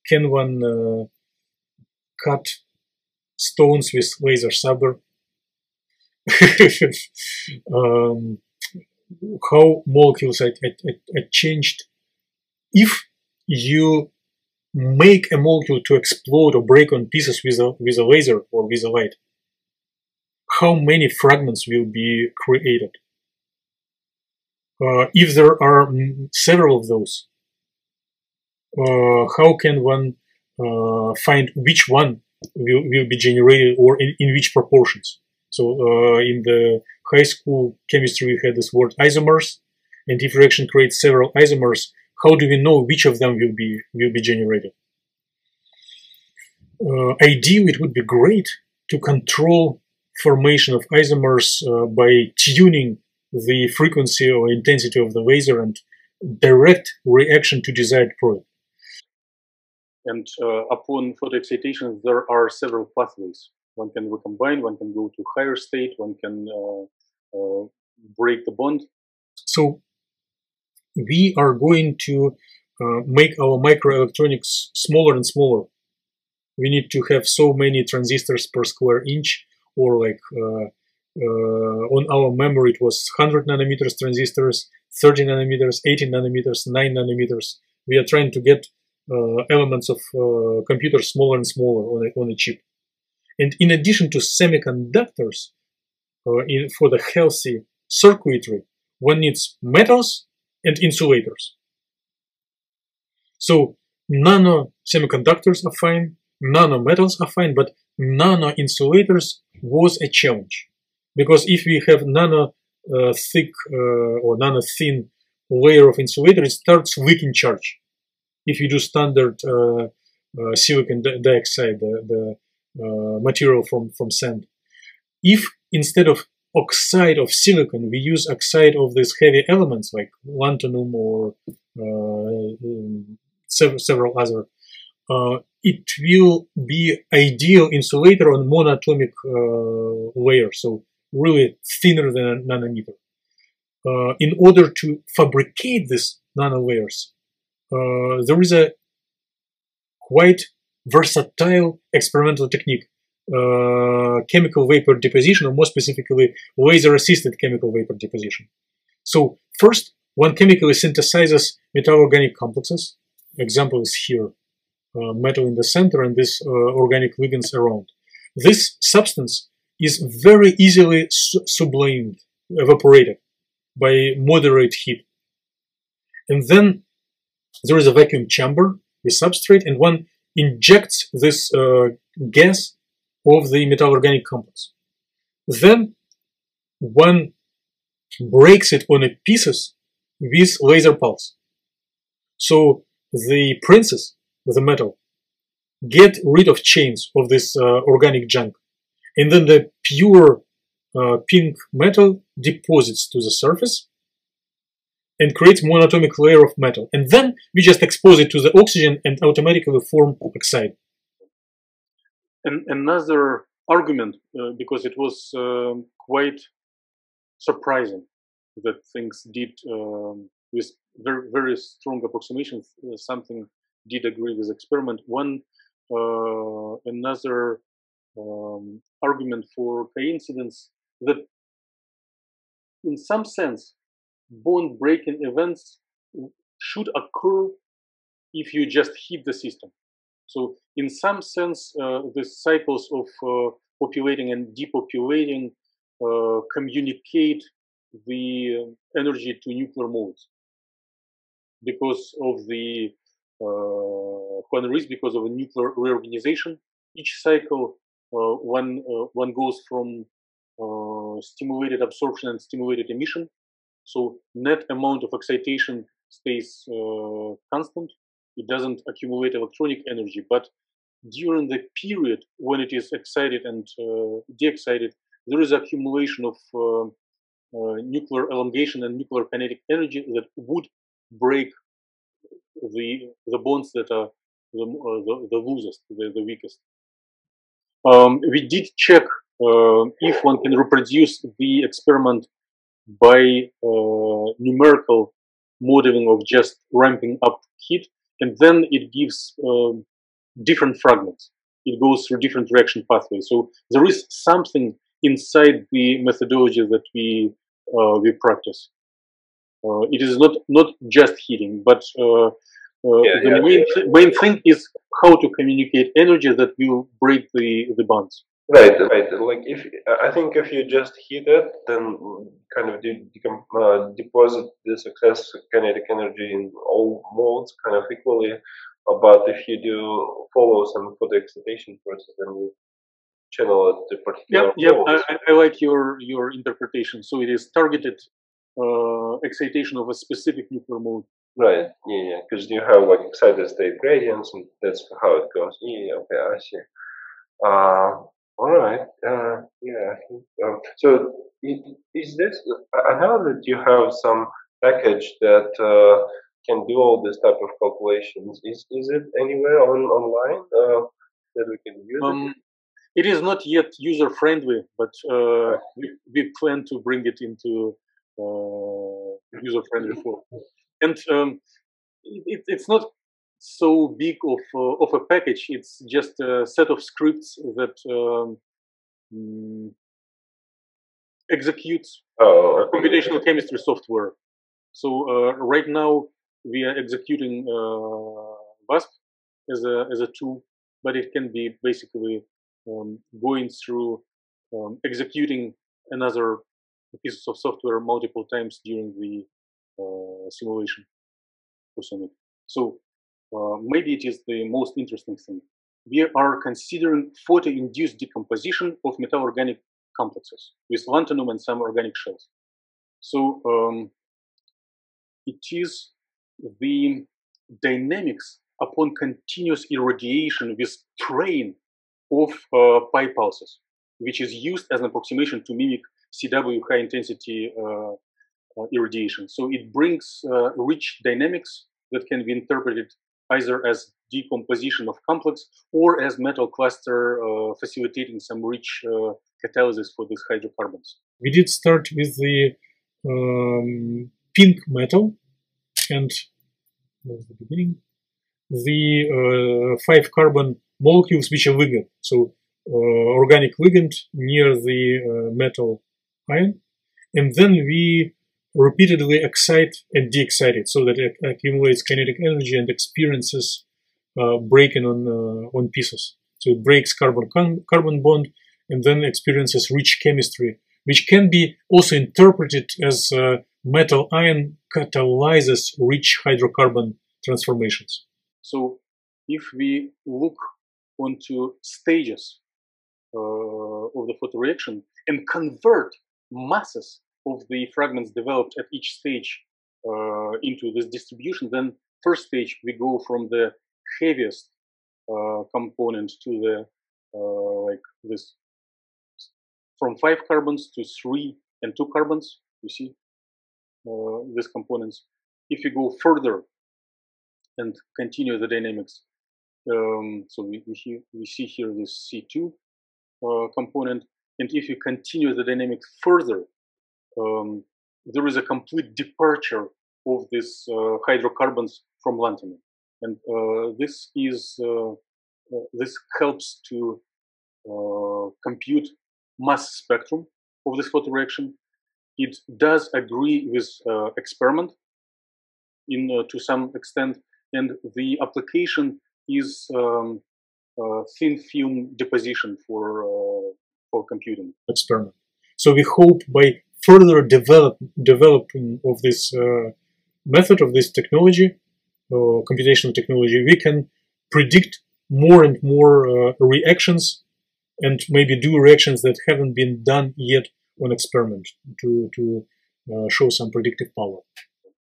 can one cut stones with laser saber? How molecules are changed? If you make a molecule to explode or break on pieces with a laser or with a light, how many fragments will be created? If there are several of those, how can one find which one will be generated or in which proportions? So in the high school chemistry we had this word isomers, and if reaction creates several isomers, how do we know which of them will be generated? Ideally, it would be great to control formation of isomers by tuning the frequency or intensity of the laser and direct reaction to desired product. And upon photoexcitation, there are several pathways. One can recombine, one can go to higher state, one can break the bond. So we are going to make our microelectronics smaller and smaller. We need to have so many transistors per square inch, or like on our memory it was 100 nanometers transistors, 30 nanometers, 18 nanometers, 9 nanometers. We are trying to get elements of computers smaller and smaller on a chip. And in addition to semiconductors, for the healthy circuitry, one needs metals and insulators. So nano semiconductors are fine, nano metals are fine, but nano insulators was a challenge. Because if we have nano thick or nano thin layer of insulator, it starts leaking charge. If you do standard silicon dioxide, the material from sand. If instead of oxide of silicon, we use oxide of these heavy elements like lanthanum or several other, it will be ideal insulator on monatomic layer, so really thinner than a nanometer. In order to fabricate these nanolayers, there is a quite versatile experimental technique, chemical vapor deposition, or more specifically, laser-assisted chemical vapor deposition. So first, one chemically synthesizes metal-organic complexes. Example is here, metal in the center and this organic ligands around. This substance is very easily sublimed, evaporated by moderate heat. And then there is a vacuum chamber with substrate, and one injects this gas of the metal organic complex. Then one breaks it on pieces with laser pulse. So the princes of the metal get rid of chains of this organic junk, and then the pure pink metal deposits to the surface and creates monatomic layer of metal. And then we just expose it to the oxygen and automatically form oxide. And another argument, because it was quite surprising that things did, with very, very strong approximations, something did agree with experiment. Another argument for coincidence, that in some sense, bond breaking events should occur if you just hit the system. So in some sense, the cycles of populating and depopulating communicate the energy to nuclear modes because of the because of a nuclear reorganization. Each cycle, one goes from stimulated absorption and stimulated emission. So net amount of excitation stays constant. It doesn't accumulate electronic energy, but during the period when it is excited and de-excited, there is accumulation of nuclear elongation and nuclear kinetic energy that would break the bonds that are the loosest, the weakest. We did check if one can reproduce the experiment by numerical modeling of just ramping up heat, and then it gives different fragments. It goes through different reaction pathways. So there is something inside the methodology that we practice. It is not just heating, but the main thing is how to communicate energy that will break the bonds. Right. Like I think if you just heat it, then kind of deposit this excess kinetic energy in all modes kind of equally. But if you do follow some photoexcitation process, then you channel it to particular modes. I like your interpretation. So it is targeted excitation of a specific nuclear mode. Right. Yeah. Because you have like excited state gradients, and that's how it goes. Yeah. Okay. I see. All right. Yeah. So is this? I know that you have some package that can do all this type of calculations. Is it anywhere online that we can use it? It is not yet user friendly, but we plan to bring it into user friendly form. And it's not so big of a package. It's just a set of scripts that executes computational chemistry software. So right now we are executing WASP as a tool, but it can be basically going through executing another pieces of software multiple times during the simulation. So maybe it is the most interesting thing. We are considering photo-induced decomposition of metal-organic complexes with lanthanum and some organic shells. So it is the dynamics upon continuous irradiation with strain of pi pulses, which is used as an approximation to mimic CW high-intensity irradiation. So it brings rich dynamics that can be interpreted either as decomposition of complex or as metal cluster facilitating some rich catalysis for these hydrocarbons. We did start with the pink metal, and that was the beginning. The 5 carbon molecules which are ligand, so organic ligand near the metal ion, and then we repeatedly excite and de-excite it so that it accumulates kinetic energy and experiences breaking on pieces. So it breaks carbon bond and then experiences rich chemistry, which can be also interpreted as metal ion catalyzes rich hydrocarbon transformations. So if we look onto stages of the photoreaction and convert masses of the fragments developed at each stage into this distribution, then first stage we go from the heaviest component to the like this, from 5 carbons to 3 and 2 carbons. You see these components. If you go further and continue the dynamics, so we see here this C2 component, and if you continue the dynamics further, there is a complete departure of these hydrocarbons from lanthanum, and this helps to compute mass spectrum of this photoreaction. It does agree with experiment to some extent, and the application is thin film deposition for computing experiment. So we hope by further developing of this method, of this technology, computational technology, we can predict more and more reactions, and maybe do reactions that haven't been done yet on experiment to show some predictive power.